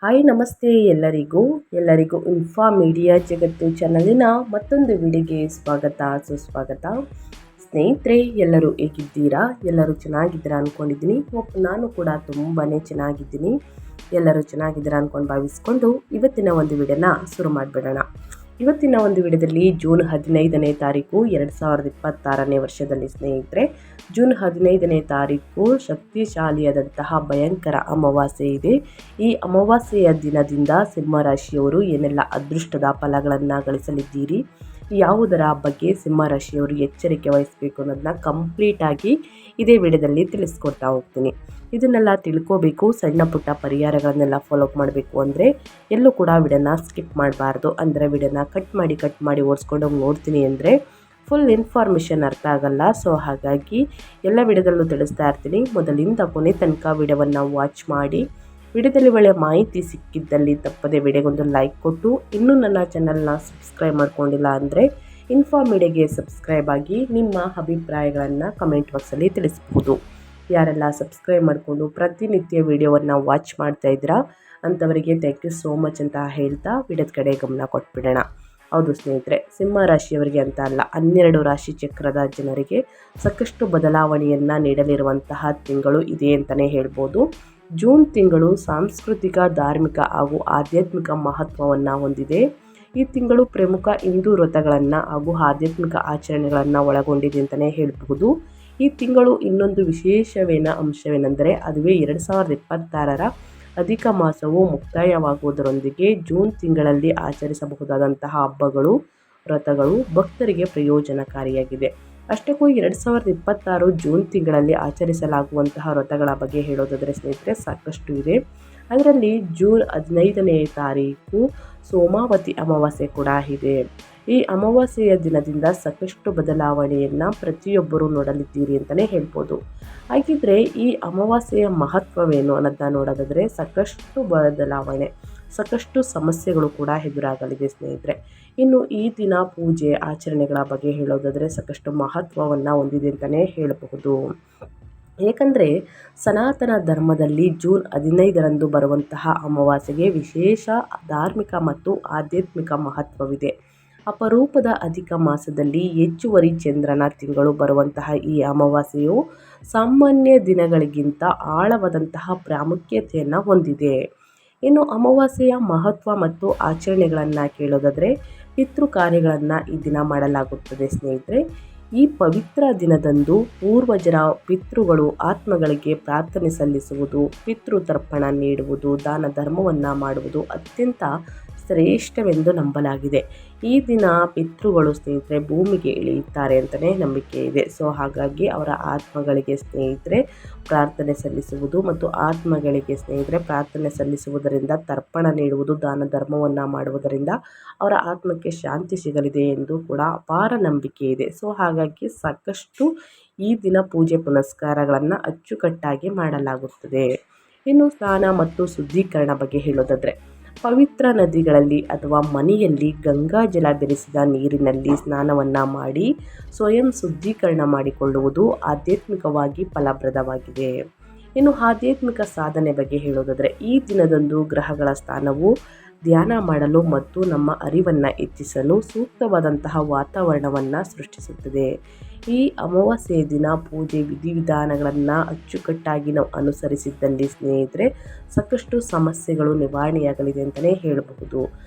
Hi ನಮಸ್ತೆ ಎಲ್ಲರಿಗೂ info media ಜಗತ್ತು ಚಾನಲಿನ ಮತ್ತೊಂದು ವಿಡಿಯೋಗೆ ಸುಸ್ವಾಗತ. ಸ್ನೇಹಿತರೆ, ಎಲ್ಲರೂ ಹೇಗಿದ್ದೀರಾ? ಎಲ್ಲರೂ ಚೆನ್ನಾಗಿದ್ದೀರಾ ಅಂದ್ಕೊಂಡಿದ್ದೀನಿ. ನಾನು ಕೂಡ ತುಂಬಾ ಚೆನ್ನಾಗಿದ್ದೀನಿ. ಎಲ್ಲರೂ ಚೆನ್ನಾಗಿದ್ದೀರಾ ಅಂದ್ಕೊಂಡು ಭಾವಿಸ್ಕೊಂಡು ಇವತ್ತಿನ ಒಂದು ವಿಡಿಯೋನ ಶುರು ಮಾಡಿಬಿಡೋಣ. ಇವತ್ತಿನ ಒಂದು ವಿಡಿಯೋದಲ್ಲಿ ಜೂನ್ 15ನೇ ತಾರೀಕು 2026ನೇ ವರ್ಷದಲ್ಲಿ ಸ್ನೇಹಿತರೆ, ಜೂನ್ 15ನೇ ತಾರೀಕು ಶಕ್ತಿಶಾಲಿಯಾದಂತಹ ಭಯಂಕರ ಅಮಾವಾಸ್ಯೆ ಇದೆ. ಈ ಅಮಾವಾಸ್ಯೆಯ ದಿನದಿಂದ ಸಿಂಹರಾಶಿಯವರು ಏನೆಲ್ಲ ಅದೃಷ್ಟದ ಫಲಗಳನ್ನು ಗಳಿಸಲಿದ್ದೀರಿ, ಯಾವುದರ ಬಗ್ಗೆ ಸಿಂಹರಾಶಿಯವರು ಎಚ್ಚರಿಕೆ ವಹಿಸಬೇಕು ಅನ್ನೋದನ್ನ ಕಂಪ್ಲೀಟಾಗಿ ಇದೇ ವಿಡಿಯೋದಲ್ಲಿ ತಿಳಿಸ್ಕೊಡ್ತಾ ಹೋಗ್ತೀನಿ. ಇದನ್ನೆಲ್ಲ ತಿಳ್ಕೋಬೇಕು, ಸಣ್ಣ ಪುಟ್ಟ ಪರಿಹಾರಗಳನ್ನೆಲ್ಲ ಫಾಲೋಅಪ್ ಮಾಡಬೇಕು ಅಂದರೆ ಎಲ್ಲೂ ಕೂಡ ವಿಡಿಯೋನ ಸ್ಕಿಪ್ ಮಾಡಬಾರ್ದು. ಅಂದರೆ ವಿಡಿಯೋನ ಕಟ್ ಮಾಡಿ ಓಡಿಸ್ಕೊಂಡು ಹೋಗಿ ನೋಡ್ತೀನಿ ಅಂದರೆ ಫುಲ್ ಇನ್ಫಾರ್ಮೇಷನ್ ಅರ್ಥ ಆಗಲ್ಲ. ಸೊ ಹಾಗಾಗಿ ಎಲ್ಲ ವಿಡಿಯೋದಲ್ಲೂ ತಿಳಿಸ್ತಾ ಇರ್ತೀನಿ. ಮೊದಲಿಂದ ಕೊನೆ ತನಕ ವಿಡಿಯೋವನ್ನು ವಾಚ್ ಮಾಡಿ, ವಿಡಿಯೋದಲ್ಲಿ ಒಳ್ಳೆಯ ಮಾಹಿತಿ ಸಿಕ್ಕಿದ್ದಲ್ಲಿ ತಪ್ಪದೆ ವಿಡಿಯೋಗೊಂದು ಲೈಕ್ ಕೊಟ್ಟು, ಇನ್ನೂ ನನ್ನ ಚಾನಲ್ನ ಸಬ್ಸ್ಕ್ರೈಬ್ ಮಾಡ್ಕೊಂಡಿಲ್ಲ ಅಂದರೆ ಇನ್ಫಾ ಮೀಡಿಯಾಗೆ ಸಬ್ಸ್ಕ್ರೈಬ್ ಆಗಿ ನಿಮ್ಮ ಅಭಿಪ್ರಾಯಗಳನ್ನು ಕಮೆಂಟ್ ಬಾಕ್ಸಲ್ಲಿ ತಿಳಿಸ್ಬೋದು. ಯಾರೆಲ್ಲ ಸಬ್ಸ್ಕ್ರೈಬ್ ಮಾಡಿಕೊಂಡು ಪ್ರತಿನಿತ್ಯ ವಿಡಿಯೋವನ್ನು ವಾಚ್ ಮಾಡ್ತಾ ಇದ್ದೀರಾ ಅಂಥವರಿಗೆ ಥ್ಯಾಂಕ್ ಯು ಸೋ ಮಚ್ ಅಂತ ಹೇಳ್ತಾ ವಿಡಿಯೋದ ಕಡೆ ಗಮನ ಕೊಟ್ಬಿಡೋಣ. ಹೌದು ಸ್ನೇಹಿತರೆ, ಸಿಂಹ ರಾಶಿಯವರಿಗೆ ಅಂತ ಅಲ್ಲ, 12 ರಾಶಿ ಚಕ್ರದ ಜನರಿಗೆ ಸಾಕಷ್ಟು ಬದಲಾವಣೆಯನ್ನು ನೀಡಲಿರುವಂತಹ ತಿಂಗಳು ಇದೆ ಅಂತಲೇ ಹೇಳ್ಬೋದು. ಜೂನ್ ತಿಂಗಳು ಸಾಂಸ್ಕೃತಿಕ, ಧಾರ್ಮಿಕ ಹಾಗೂ ಆಧ್ಯಾತ್ಮಿಕ ಮಹತ್ವವನ್ನು ಹೊಂದಿದೆ. ಈ ತಿಂಗಳು ಪ್ರಮುಖ ಹಿಂದೂ ವ್ರತಗಳನ್ನು ಹಾಗೂ ಆಧ್ಯಾತ್ಮಿಕ ಆಚರಣೆಗಳನ್ನು ಒಳಗೊಂಡಿದೆ ಅಂತಲೇ ಹೇಳಬಹುದು. ಈ ತಿಂಗಳು ಇನ್ನೊಂದು ಅಂಶವೇನೆಂದರೆ ಅದುವೇ 2026ರ ಅಧಿಕ ಮಾಸವು ಮುಕ್ತಾಯವಾಗುವುದರೊಂದಿಗೆ ಜೂನ್ ತಿಂಗಳಲ್ಲಿ ಆಚರಿಸಬಹುದಾದಂತಹ ಹಬ್ಬಗಳು, ವ್ರತಗಳು ಭಕ್ತರಿಗೆ ಪ್ರಯೋಜನಕಾರಿಯಾಗಿದೆ. ಅಷ್ಟಕ್ಕೂ 2026 ಜೂನ್ ತಿಂಗಳಲ್ಲಿ ಆಚರಿಸಲಾಗುವಂತಹ ವ್ರತಗಳ ಬಗ್ಗೆ ಹೇಳೋದಾದರೆ ಸ್ನೇಹಿತರೆ ಸಾಕಷ್ಟು ಇದೆ. ಅದರಲ್ಲಿ ಜೂನ್ 15ನೇ ತಾರೀಕು ಸೋಮಾವತಿ ಅಮಾವಾಸ್ಯೆ ಕೂಡ ಇದೆ. ಈ ಅಮಾವಾಸ್ಯೆಯ ದಿನದಿಂದ ಸಾಕಷ್ಟು ಬದಲಾವಣೆಯನ್ನು ಪ್ರತಿಯೊಬ್ಬರೂ ನೋಡಲಿದ್ದೀರಿ ಅಂತಲೇ ಹೇಳ್ಬೋದು. ಹಾಗಿದ್ರೆ ಈ ಅಮಾವಾಸ್ಯೆಯ ಮಹತ್ವವೇನು ಅನ್ನೋದನ್ನ ನೋಡೋದಾದರೆ ಸಾಕಷ್ಟು ಬದಲಾವಣೆ, ಸಾಕಷ್ಟು ಸಮಸ್ಯೆಗಳು ಕೂಡ ಎದುರಾಗಲಿದೆ ಸ್ನೇಹಿತರೆ. ಇನ್ನು ಈ ದಿನ ಪೂಜೆ ಆಚರಣೆಗಳ ಬಗ್ಗೆ ಹೇಳೋದಾದರೆ ಸಾಕಷ್ಟು ಮಹತ್ವವನ್ನು ಹೊಂದಿದೆ ಅಂತಲೇ ಹೇಳಬಹುದು. ಏಕೆಂದರೆ ಸನಾತನ ಧರ್ಮದಲ್ಲಿ ಜೂನ್ 15ರಂದು ಬರುವಂತಹ ಅಮಾವಾಸ್ಯೆಗೆ ವಿಶೇಷ ಧಾರ್ಮಿಕ ಮತ್ತು ಆಧ್ಯಾತ್ಮಿಕ ಮಹತ್ವವಿದೆ. ಅಪರೂಪದ ಅಧಿಕ ಮಾಸದಲ್ಲಿ ಹೆಚ್ಚುವರಿ ಚಂದ್ರನ ತಿಂಗಳು ಬರುವಂತಹ ಈ ಅಮಾವಾಸ್ಯೆಯು ಸಾಮಾನ್ಯ ದಿನಗಳಿಗಿಂತ ಆಳವಾದಂತಹ ಪ್ರಾಮುಖ್ಯತೆಯನ್ನು ಹೊಂದಿದೆ. ಇನ್ನು ಅಮಾವಾಸ್ಯೆಯ ಮಹತ್ವ ಮತ್ತು ಆಚರಣೆಗಳನ್ನು ಕೇಳೋದಾದರೆ ಪಿತೃ ಕಾರ್ಯಗಳನ್ನು ಈ ದಿನ ಮಾಡಲಾಗುತ್ತದೆ ಸ್ನೇಹಿತರೆ. ಈ ಪವಿತ್ರ ದಿನದಂದು ಪೂರ್ವಜರ ಪಿತೃಗಳು ಆತ್ಮಗಳಿಗೆ ಪ್ರಾರ್ಥನೆ ಸಲ್ಲಿಸುವುದು, ಪಿತೃತರ್ಪಣ ನೀಡುವುದು, ದಾನ ಧರ್ಮವನ್ನು ಮಾಡುವುದು ಅತ್ಯಂತ ಶ್ರೇಷ್ಠವೆಂದು ನಂಬಲಾಗಿದೆ. ಈ ದಿನ ಪಿತೃಗಳು ಸ್ನೇಹಿತರೆ ಭೂಮಿಗೆ ಇಳಿಯುತ್ತಾರೆ ಅಂತಲೇ ನಂಬಿಕೆ ಇದೆ. ಸೊ ಹಾಗಾಗಿ ಅವರ ಆತ್ಮಗಳಿಗೆ ಸ್ನೇಹಿತರೆ ಪ್ರಾರ್ಥನೆ ಸಲ್ಲಿಸುವುದು ಮತ್ತು ಆತ್ಮಗಳಿಗೆ ಸ್ನೇಹಿತರೆ ಪ್ರಾರ್ಥನೆ ಸಲ್ಲಿಸುವುದರಿಂದ, ತರ್ಪಣ ನೀಡುವುದು, ದಾನ ಧರ್ಮವನ್ನು ಮಾಡುವುದರಿಂದ ಅವರ ಆತ್ಮಕ್ಕೆ ಶಾಂತಿ ಸಿಗಲಿದೆ ಎಂದು ಕೂಡ ಅಪಾರ ನಂಬಿಕೆ ಇದೆ. ಸೊ ಹಾಗಾಗಿ ಸಾಕಷ್ಟು ಈ ದಿನ ಪೂಜೆ ಪುನಸ್ಕಾರಗಳನ್ನು ಅಚ್ಚುಕಟ್ಟಾಗಿ ಮಾಡಲಾಗುತ್ತದೆ. ಇನ್ನು ಸ್ನಾನ ಮತ್ತು ಶುದ್ಧೀಕರಣ ಬಗ್ಗೆ ಹೇಳೋದಾದರೆ ಪವಿತ್ರ ನದಿಗಳಲ್ಲಿ ಅಥವಾ ಮನೆಯಲ್ಲಿ ಗಂಗಾಜಲ ಬೆರೆಸಿದ ನೀರಿನಲ್ಲಿ ಸ್ನಾನವನ್ನು ಮಾಡಿ ಸ್ವಯಂ ಶುದ್ಧೀಕರಣ ಮಾಡಿಕೊಳ್ಳುವುದು ಆಧ್ಯಾತ್ಮಿಕವಾಗಿ ಫಲಪ್ರದವಾಗಿದೆ. ಇನ್ನು ಆಧ್ಯಾತ್ಮಿಕ ಸಾಧನೆ ಬಗ್ಗೆ ಹೇಳೋದಾದರೆ ಈ ದಿನದಂದು ಗ್ರಹಗಳ ಸ್ಥಾನವು ಧ್ಯಾನ ಮಾಡಲು ಮತ್ತು ನಮ್ಮ ಅರಿವನ್ನು ಹೆಚ್ಚಿಸಲು ಸೂಕ್ತವಾದಂತಹ ವಾತಾವರಣವನ್ನು ಸೃಷ್ಟಿಸುತ್ತದೆ. ಈ ಅಮಾವಾಸ್ಯೆಯ ದಿನ ಪೂಜೆ ವಿಧಿವಿಧಾನಗಳನ್ನು ಅಚ್ಚುಕಟ್ಟಾಗಿ ನಾವು ಅನುಸರಿಸಿದ್ದಲ್ಲಿ ಸ್ನೇಹಿತರೆ ಸಾಕಷ್ಟು ಸಮಸ್ಯೆಗಳು ನಿವಾರಣೆಯಾಗಲಿದೆ ಅಂತಲೇ ಹೇಳಬಹುದು.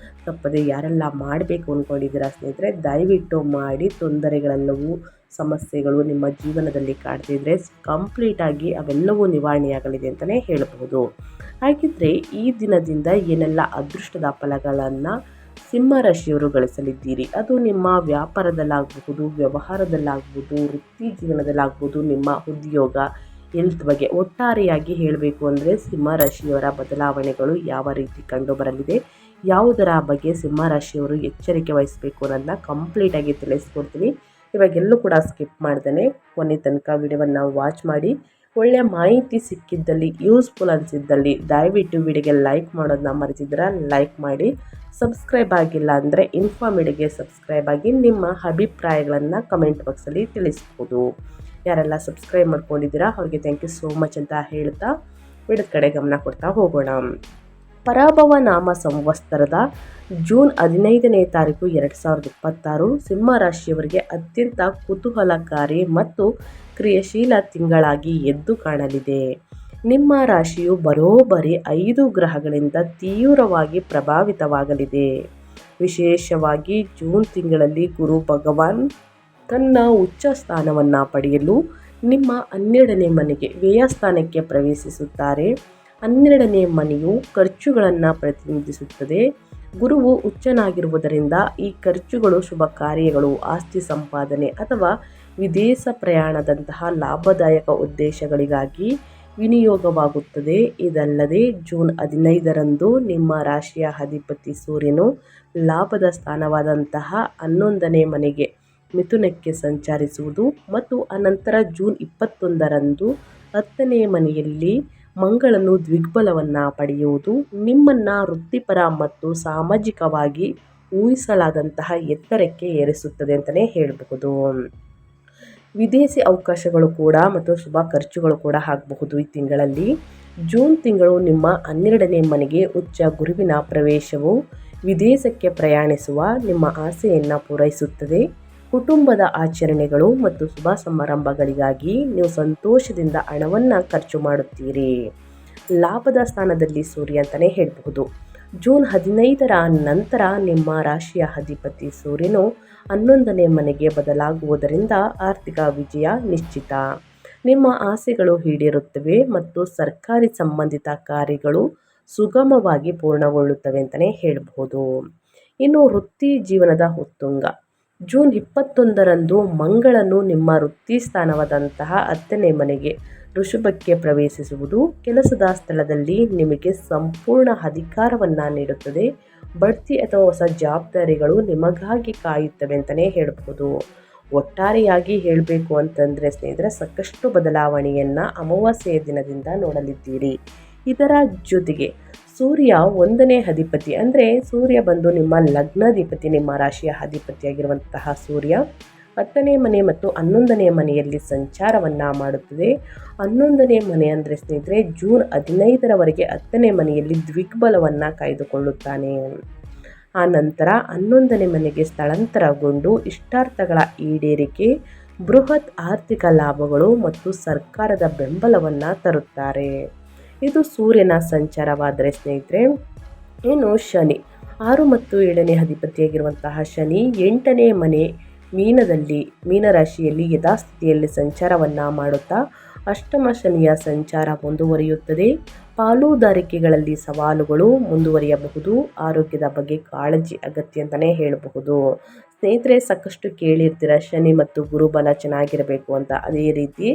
ತಪ್ಪದೆ ಯಾರೆಲ್ಲ ಮಾಡಬೇಕು ಅಂದ್ಕೊಂಡಿದ್ದೀರಾ ಸ್ನೇಹಿತರೆ ದಯವಿಟ್ಟು ಮಾಡಿ. ತೊಂದರೆಗಳೆಲ್ಲವೂ, ಸಮಸ್ಯೆಗಳು ನಿಮ್ಮ ಜೀವನದಲ್ಲಿ ಕಾಡ್ತಿದ್ರೆ ಕಂಪ್ಲೀಟಾಗಿ ಅವೆಲ್ಲವೂ ನಿವಾರಣೆಯಾಗಲಿದೆ ಅಂತಲೇ ಹೇಳಬಹುದು. ಹಾಗಿದ್ರೆ ಈ ದಿನದಿಂದ ಏನೆಲ್ಲ ಅದೃಷ್ಟದ ಫಲಗಳನ್ನು ಸಿಂಹರಾಶಿಯವರು ಗಳಿಸಲಿದ್ದೀರಿ, ಅದು ನಿಮ್ಮ ವ್ಯಾಪಾರದಲ್ಲಾಗಬಹುದು, ವ್ಯವಹಾರದಲ್ಲಾಗ್ಬೋದು, ವೃತ್ತಿ ಜೀವನದಲ್ಲಾಗ್ಬೋದು, ನಿಮ್ಮ ಉದ್ಯೋಗ, ಹೆಲ್ತ್ ಬಗ್ಗೆ ಒಟ್ಟಾರೆಯಾಗಿ ಹೇಳಬೇಕು ಅಂದರೆ ಸಿಂಹರಾಶಿಯವರ ಬದಲಾವಣೆಗಳು ಯಾವ ರೀತಿ ಕಂಡುಬರಲಿದೆ, ಯಾವುದರ ಬಗ್ಗೆ ಸಿಂಹರಾಶಿಯವರು ಎಚ್ಚರಿಕೆ ವಹಿಸಬೇಕು ಅನ್ನೋದನ್ನ ಕಂಪ್ಲೀಟಾಗಿ ತಿಳಿಸ್ಕೊಡ್ತೀನಿ. ಇವಾಗೆಲ್ಲೂ ಕೂಡ ಸ್ಕಿಪ್ ಮಾಡ್ದೇ ಕೊನೆ ತನಕ ವಿಡಿಯೋವನ್ನು ವಾಚ್ ಮಾಡಿ. ಒಳ್ಳೆಯ ಮಾಹಿತಿ ಸಿಕ್ಕಿದ್ದಲ್ಲಿ, ಯೂಸ್ಫುಲ್ ಅನಿಸಿದ್ದಲ್ಲಿ ದಯವಿಟ್ಟು ವಿಡಿಯೋಗೆ ಲೈಕ್ ಮಾಡೋದನ್ನ ಮರೆತಿದ್ರೆ ಲೈಕ್ ಮಾಡಿ. ಸಬ್ಸ್ಕ್ರೈಬ್ ಆಗಿಲ್ಲ ಅಂದರೆ ಇನ್ಫಾ ಮೀಡಿಯಾಗೆ ಸಬ್ಸ್ಕ್ರೈಬ್ ಆಗಿ ನಿಮ್ಮ ಅಭಿಪ್ರಾಯಗಳನ್ನು ಕಮೆಂಟ್ ಬಾಕ್ಸಲ್ಲಿ ತಿಳಿಸ್ಬೋದು. ಯಾರೆಲ್ಲ ಸಬ್ಸ್ಕ್ರೈಬ್ ಮಾಡ್ಕೊಂಡಿದ್ದೀರಾ ಅವ್ರಿಗೆ ಥ್ಯಾಂಕ್ ಯು ಸೋ ಮಚ್ ಅಂತ ಹೇಳ್ತಾ ವಿಡಿಯೋದ ಕಡೆ ಗಮನ ಕೊಡ್ತಾ ಹೋಗೋಣ. ಪರಾಭವ ನಾಮ ಸಂವತ್ಸರದ ಜೂನ್ 15ನೇ ತಾರೀಕು 2026 ಸಿಂಹ ರಾಶಿಯವರಿಗೆ ಅತ್ಯಂತ ಕುತೂಹಲಕಾರಿ ಮತ್ತು ಕ್ರಿಯಾಶೀಲ ತಿಂಗಳಾಗಿ ಎದ್ದು ಕಾಣಲಿದೆ. ನಿಮ್ಮ ರಾಶಿಯು ಬರೋಬ್ಬರಿ 5 ಗ್ರಹಗಳಿಂದ ತೀವ್ರವಾಗಿ ಪ್ರಭಾವಿತವಾಗಲಿದೆ. ವಿಶೇಷವಾಗಿ ಜೂನ್ ತಿಂಗಳಲ್ಲಿ ಗುರು ಭಗವಾನ್ ತನ್ನ ಉಚ್ಚ ಸ್ಥಾನವನ್ನು ಪಡೆಯಲು ನಿಮ್ಮ 12ನೇ ಮನೆಗೆ ವ್ಯಯಸ್ಥಾನಕ್ಕೆ ಪ್ರವೇಶಿಸುತ್ತಾರೆ. 12ನೇ ಮನೆಯು ಖರ್ಚುಗಳನ್ನು ಪ್ರತಿನಿಧಿಸುತ್ತದೆ. ಗುರುವು ಉಚ್ಚನಾಗಿರುವುದರಿಂದ ಈ ಖರ್ಚುಗಳು ಶುಭ ಕಾರ್ಯಗಳು, ಆಸ್ತಿ ಸಂಪಾದನೆ ಅಥವಾ ವಿದೇಶ ಪ್ರಯಾಣದಂತಹ ಲಾಭದಾಯಕ ಉದ್ದೇಶಗಳಿಗಾಗಿ ವಿನಿಯೋಗವಾಗುತ್ತದೆ. ಇದಲ್ಲದೆ ಜೂನ್ 15ರಂದು ನಿಮ್ಮ ರಾಶಿಯ ಅಧಿಪತಿ ಸೂರ್ಯನು ಲಾಭದ ಸ್ಥಾನವಾದಂತಹ 11ನೇ ಮನೆಗೆ ಮಿಥುನಕ್ಕೆ ಸಂಚರಿಸುವುದು ಮತ್ತು ಅನಂತರ ಜೂನ್ 21ರಂದು 10ನೇ ಮನೆಯಲ್ಲಿ ಮಂಗಳನು ದ್ವಿಗ್ಬಲವನ್ನು ಪಡೆಯುವುದು ನಿಮ್ಮನ್ನು ವೃತ್ತಿಪರ ಮತ್ತು ಸಾಮಾಜಿಕವಾಗಿ ಊಹಿಸಲಾದಂತಹ ಎತ್ತರಕ್ಕೆ ಏರಿಸುತ್ತದೆ ಅಂತಲೇ ಹೇಳಬಹುದು. ವಿದೇಶಿ ಅವಕಾಶಗಳು ಕೂಡ ಮತ್ತು ಶುಭ ಖರ್ಚುಗಳು ಕೂಡ ಆಗಬಹುದು ಈ ತಿಂಗಳಲ್ಲಿ. ಜೂನ್ ತಿಂಗಳು ನಿಮ್ಮ 12ನೇ ಮನೆಗೆ ಉಚ್ಚ ಗುರುವಿನ ಪ್ರವೇಶವು ವಿದೇಶಕ್ಕೆ ಪ್ರಯಾಣಿಸುವ ನಿಮ್ಮ ಆಸೆಯನ್ನು ಪೂರೈಸುತ್ತದೆ. ಕುಟುಂಬದ ಆಚರಣೆಗಳು ಮತ್ತು ಶುಭ ಸಮಾರಂಭಗಳಿಗಾಗಿ ನೀವು ಸಂತೋಷದಿಂದ ಹಣವನ್ನು ಖರ್ಚು ಮಾಡುತ್ತೀರಿ. ಲಾಭದ ಸ್ಥಾನದಲ್ಲಿ ಸೂರ್ಯ ಅಂತಲೇ ಹೇಳಬಹುದು. ಜೂನ್ 15ರ ನಂತರ ನಿಮ್ಮ ರಾಶಿಯ ಅಧಿಪತಿ ಸೂರ್ಯನು 11ನೇ ಮನೆಗೆ ಬದಲಾಗುವುದರಿಂದ ಆರ್ಥಿಕ ವಿಜಯ ನಿಶ್ಚಿತ. ನಿಮ್ಮ ಆಸೆಗಳು ಈಡೇರುತ್ತವೆ ಮತ್ತು ಸರ್ಕಾರಿ ಸಂಬಂಧಿತ ಕಾರ್ಯಗಳು ಸುಗಮವಾಗಿ ಪೂರ್ಣಗೊಳ್ಳುತ್ತವೆ ಅಂತಲೇ ಹೇಳಬಹುದು. ಇನ್ನು ವೃತ್ತಿ ಜೀವನದ ಉತ್ತುಂಗ. ಜೂನ್ 21ರಂದು ಮಂಗಳನು ನಿಮ್ಮ ವೃತ್ತಿ ಸ್ಥಾನವಾದಂತಹ 10ನೇ ಮನೆಗೆ ವೃಷಭಕ್ಕೆ ಪ್ರವೇಶಿಸುವುದು ಕೆಲಸದ ಸ್ಥಳದಲ್ಲಿ ನಿಮಗೆ ಸಂಪೂರ್ಣ ಅಧಿಕಾರವನ್ನು ನೀಡುತ್ತದೆ. ಬಡ್ತಿ ಅಥವಾ ಹೊಸ ಜವಾಬ್ದಾರಿಗಳು ನಿಮಗಾಗಿ ಕಾಯುತ್ತವೆ ಅಂತಲೇ ಹೇಳಬಹುದು. ಒಟ್ಟಾರೆಯಾಗಿ ಹೇಳಬೇಕು ಅಂತಂದರೆ ಸ್ನೇಹಿತರೆ, ಸಾಕಷ್ಟು ಬದಲಾವಣೆಯನ್ನು ಅಮಾವಾಸ್ಯೆಯ ದಿನದಿಂದ ನೋಡಲಿದ್ದೀರಿ. ಇದರ ಜೊತೆಗೆ ಸೂರ್ಯ 1ನೇ ಅಧಿಪತಿ, ಅಂದರೆ ಸೂರ್ಯ ಬಂದು ನಿಮ್ಮ ಲಗ್ನಾಧಿಪತಿ, ನಿಮ್ಮ ರಾಶಿಯ ಅಧಿಪತಿಯಾಗಿರುವಂತಹ ಸೂರ್ಯ 10ನೇ ಮನೆ ಮತ್ತು 11ನೇ ಮನೆಯಲ್ಲಿ ಸಂಚಾರವನ್ನು ಮಾಡುತ್ತದೆ. 11ನೇ ಮನೆ ಅಂದರೆ ಸ್ನೇಹಿತರೆ ಜೂನ್ 15ರವರೆಗೆ 10ನೇ ಮನೆಯಲ್ಲಿ ದ್ವಿಗ್ಬಲವನ್ನು ಕಾಯ್ದುಕೊಳ್ಳುತ್ತಾನೆ. ಆ ನಂತರ 11ನೇ ಮನೆಗೆ ಸ್ಥಳಾಂತರಗೊಂಡು ಇಷ್ಟಾರ್ಥಗಳ ಈಡೇರಿಕೆ, ಬೃಹತ್ ಆರ್ಥಿಕ ಲಾಭಗಳು ಮತ್ತು ಸರ್ಕಾರದ ಬೆಂಬಲವನ್ನು ತರುತ್ತಾರೆ. ಇದು ಸೂರ್ಯನ ಸಂಚಾರವಾದರೆ ಸ್ನೇಹಿತರೆ, ಇನ್ನು ಶನಿ 6 ಮತ್ತು 7ನೇ ಅಧಿಪತಿಯಾಗಿರುವಂತಹ ಶನಿ 8ನೇ ಮನೆ ಮೀನರಾಶಿಯಲ್ಲಿ ಯಥಾಸ್ಥಿತಿಯಲ್ಲಿ ಸಂಚಾರವನ್ನು ಮಾಡುತ್ತಾ ಅಷ್ಟಮ ಶನಿಯ ಸಂಚಾರ ಮುಂದುವರಿಯುತ್ತದೆ. ಪಾಲುದಾರಿಕೆಗಳಲ್ಲಿ ಸವಾಲುಗಳು ಮುಂದುವರಿಯಬಹುದು. ಆರೋಗ್ಯದ ಬಗ್ಗೆ ಕಾಳಜಿ ಅಗತ್ಯ ಅಂತಲೇ ಹೇಳಬಹುದು. ಸ್ನೇಹಿತರೆ, ಸಾಕಷ್ಟು ಕೇಳಿರ್ತೀರ ಶನಿ ಮತ್ತು ಗುರು ಬಲ ಚೆನ್ನಾಗಿರಬೇಕು ಅಂತ. ಅದೇ ರೀತಿ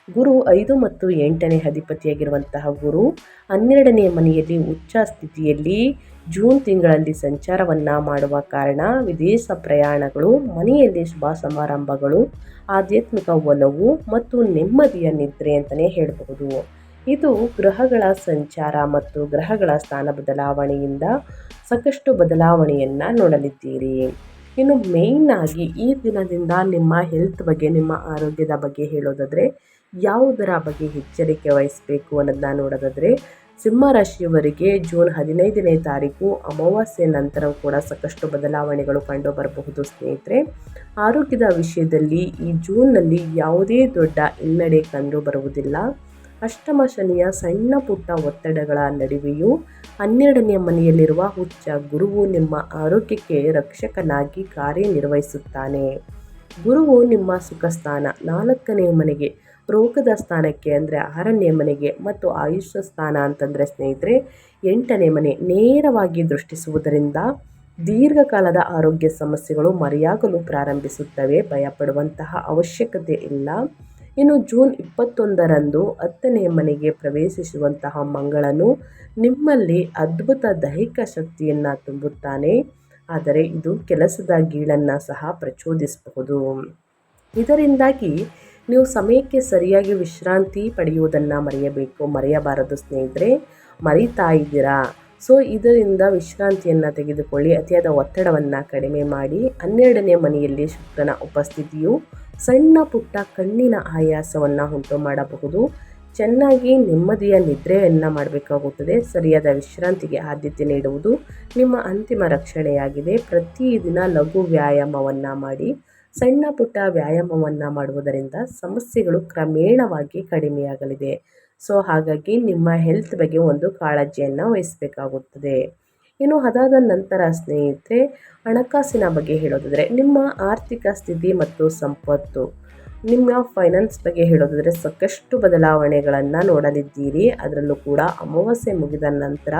ಗುರು 5 ಮತ್ತು 8ನೇ ಅಧಿಪತಿಯಾಗಿರುವಂತಹ ಗುರು 12ನೇ ಮನೆಯಲ್ಲಿ ಉಚ್ಚ ಸ್ಥಿತಿಯಲ್ಲಿ ಜೂನ್ ತಿಂಗಳಲ್ಲಿ ಸಂಚಾರವನ್ನು ಮಾಡುವ ಕಾರಣ ವಿದೇಶ ಪ್ರಯಾಣಗಳು, ಮನೆಯಲ್ಲಿ ಶುಭ ಸಮಾರಂಭಗಳು, ಆಧ್ಯಾತ್ಮಿಕ ಒಲವು ಮತ್ತು ನೆಮ್ಮದಿಯ ನಿದ್ರೆ ಅಂತಲೇ ಹೇಳಬಹುದು. ಇದು ಗ್ರಹಗಳ ಸಂಚಾರ ಮತ್ತು ಗ್ರಹಗಳ ಸ್ಥಾನ ಬದಲಾವಣೆಯಿಂದ ಸಾಕಷ್ಟು ಬದಲಾವಣೆಯನ್ನು ನೋಡಲಿದ್ದೀರಿ. ಇನ್ನು ಮೇಯ್ನ್ ಆಗಿ ಈ ದಿನದಿಂದ ನಿಮ್ಮ ಹೆಲ್ತ್ ಬಗ್ಗೆ, ನಿಮ್ಮ ಆರೋಗ್ಯದ ಬಗ್ಗೆ ಹೇಳೋದಾದರೆ ಯಾವುದರ ಬಗ್ಗೆ ಎಚ್ಚರಿಕೆ ವಹಿಸಬೇಕು ಅನ್ನೋದನ್ನ ನೋಡೋದಾದರೆ, ಸಿಂಹ ರಾಶಿಯವರಿಗೆ ಜೂನ್ 15ನೇ ತಾರೀಕು ಅಮಾವಾಸ್ಯೆ ನಂತರ ಕೂಡ ಸಾಕಷ್ಟು ಬದಲಾವಣೆಗಳು ಕಂಡು ಬರಬಹುದು. ಸ್ನೇಹಿತರೆ, ಆರೋಗ್ಯದ ವಿಷಯದಲ್ಲಿ ಈ ಜೂನ್ನಲ್ಲಿ ಯಾವುದೇ ದೊಡ್ಡ ಹಿನ್ನಡೆ ಕಂಡು ಬರುವುದಿಲ್ಲ. ಅಷ್ಟಮ ಶನಿಯ ಸಣ್ಣ ಪುಟ್ಟ ಒತ್ತಡಗಳ ನಡುವೆಯೂ 12ನೇ ಮನೆಯಲ್ಲಿರುವ ಉಚ್ಚ ಗುರುವು ನಿಮ್ಮ ಆರೋಗ್ಯಕ್ಕೆ ರಕ್ಷಕನಾಗಿ ಕಾರ್ಯನಿರ್ವಹಿಸುತ್ತಾನೆ. ಗುರುವು ನಿಮ್ಮ ಸುಖ ಸ್ಥಾನ 4ನೇ ಮನೆಗೆ, ರೋಗದ ಸ್ಥಾನಕ್ಕೆ ಅಂದರೆ 6ನೇ ಮನೆಗೆ ಮತ್ತು ಆಯುಷ್ಯ ಸ್ಥಾನ ಅಂತಂದರೆ ಸ್ನೇಹಿತರೆ 8ನೇ ಮನೆ ನೇರವಾಗಿ ದೃಷ್ಟಿಸುವುದರಿಂದ ದೀರ್ಘಕಾಲದ ಆರೋಗ್ಯ ಸಮಸ್ಯೆಗಳು ಮರೆಯಾಗಲು ಪ್ರಾರಂಭಿಸುತ್ತವೆ. ಭಯಪಡುವಂತಹ ಅವಶ್ಯಕತೆ ಇಲ್ಲ. ಇನ್ನು ಜೂನ್ 21ರಂದು 10ನೇ ಮನೆಗೆ ಪ್ರವೇಶಿಸುವಂತಹ ಮಂಗಳನು ನಿಮ್ಮಲ್ಲಿ ಅದ್ಭುತ ದೈಹಿಕ ಶಕ್ತಿಯನ್ನು ತುಂಬುತ್ತಾನೆ. ಆದರೆ ಇದು ಕೆಲಸದ ಗೀಳನ್ನು ಸಹ ಪ್ರಚೋದಿಸಬಹುದು. ಇದರಿಂದಾಗಿ ನೀವು ಸಮಯಕ್ಕೆ ಸರಿಯಾಗಿ ವಿಶ್ರಾಂತಿ ಪಡೆಯುವುದನ್ನು ಮರೆಯಬಾರದು ಸ್ನೇಹಿತರೆ. ಮರಿತಾ ಇದ್ದೀರಾ, ಸೊ ಇದರಿಂದ ವಿಶ್ರಾಂತಿಯನ್ನು ತೆಗೆದುಕೊಳ್ಳಿ. ಅತಿಯಾದ ಒತ್ತಡವನ್ನು ಕಡಿಮೆ ಮಾಡಿ. 12ನೇ ಮನೆಯಲ್ಲಿ ಶುಕ್ರನ ಉಪಸ್ಥಿತಿಯು ಸಣ್ಣ ಪುಟ್ಟ ಕಣ್ಣಿನ ಆಯಾಸವನ್ನು ಉಂಟು ಮಾಡಬಹುದು. ಚೆನ್ನಾಗಿ ನೆಮ್ಮದಿಯ ನಿದ್ರೆಯನ್ನು ಮಾಡಬೇಕಾಗುತ್ತದೆ. ಸರಿಯಾದ ವಿಶ್ರಾಂತಿಗೆ ಆದ್ಯತೆ ನೀಡುವುದು ನಿಮ್ಮ ಅಂತಿಮ ರಕ್ಷಣೆಯಾಗಿದೆ. ಪ್ರತಿದಿನ ಲಘು ವ್ಯಾಯಾಮವನ್ನು ಮಾಡಿ. ಸಣ್ಣ ಪುಟ್ಟ ವ್ಯಾಯಾಮವನ್ನು ಮಾಡುವುದರಿಂದ ಸಮಸ್ಯೆಗಳು ಕ್ರಮೇಣವಾಗಿ ಕಡಿಮೆಯಾಗಲಿದೆ. ಸೊ ಹಾಗಾಗಿ ನಿಮ್ಮ ಹೆಲ್ತ್ ಬಗ್ಗೆ ಒಂದು ಕಾಳಜಿಯನ್ನು ವಹಿಸಬೇಕಾಗುತ್ತದೆ. ಇನ್ನು ಅದಾದ ನಂತರ ಸ್ನೇಹಿತರೆ, ಹಣಕಾಸಿನ ಬಗ್ಗೆ ಹೇಳೋದಾದರೆ ನಿಮ್ಮ ಆರ್ಥಿಕ ಸ್ಥಿತಿ ಮತ್ತು ಸಂಪತ್ತು, ನಿಮ್ಮ ಫೈನಾನ್ಸ್ ಬಗ್ಗೆ ಹೇಳೋದಾದರೆ ಸಾಕಷ್ಟು ಬದಲಾವಣೆಗಳನ್ನು ನೋಡಲಿದ್ದೀರಿ. ಅದರಲ್ಲೂ ಕೂಡ ಅಮಾವಾಸ್ಯೆ ಮುಗಿದ ನಂತರ